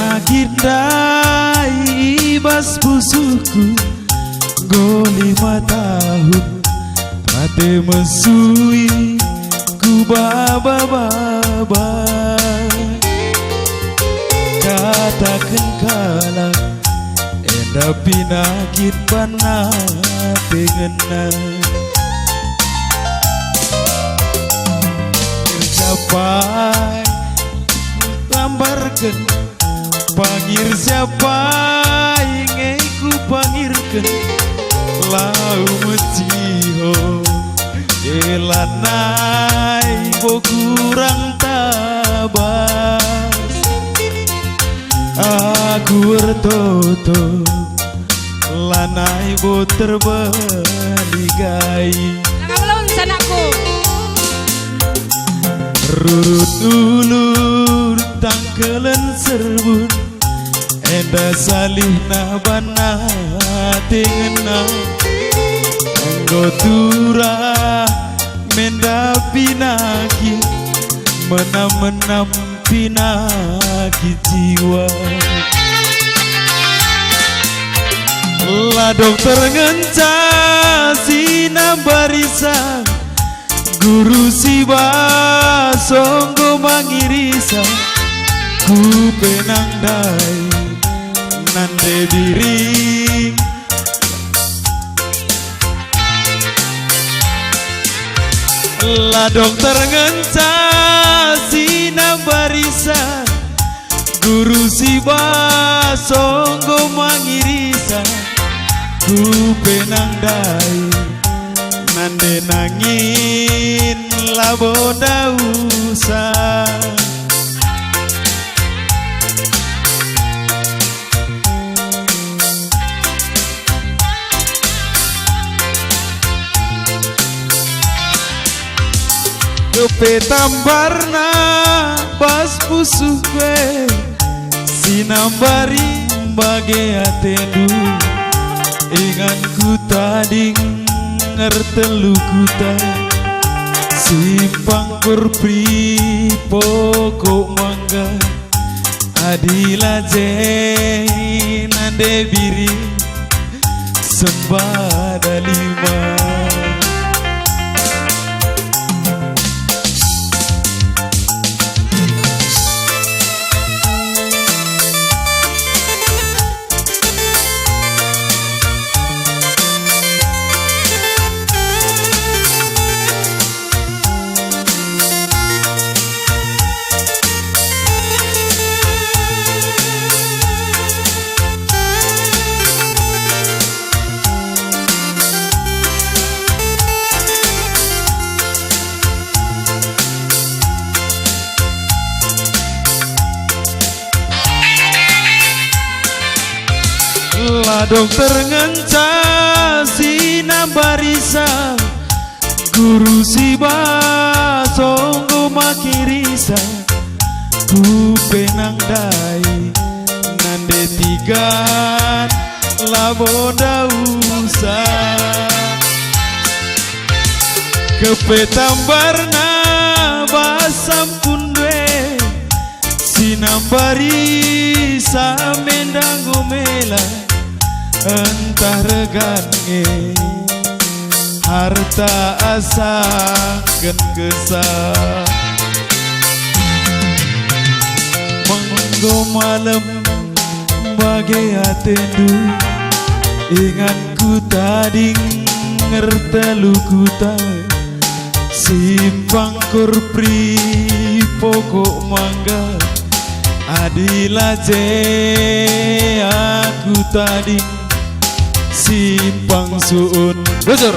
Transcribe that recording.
Nakindai ibas busuku go 5 tahun Rate mesui ku baba-baba Katakan kalah enda pinakit panate ngenal Siapa gambarkan pangir siapa ingin ku pangirkan lau meciho elanai bo kurang tabas aku bertoto lanai bo terbaligai Jangan sanakku rurut ulur tangkelen serbun enda salih nabana tengena anggotura menda pinaki menam-menam pinaki jiwa la dokter ngenca sina barisa guru siba songgo mangirisa ku penang dai nande diri la dokter ngenca sina barisa guru siba songgo mangirisa ku penang dai nande nangin laboda usah Kepe tambarna bas pusuh kue sinambari bage atendu ingan ku tading ngertelu kuta simpang kurpi pokok mangga adila nande biri sembada 5 La dokter ngenca sina barisa guru siba songgo makirisa ku penang dai nande tigan laboda usah kepe tambarna basam pundwe sinambari samendang gomela entah regange harta asaken kesah menggo malam bagai atendu ingatku tading ngertelu kutai simpang kurpri pokok mangga adila aku tadi simpang suun bosor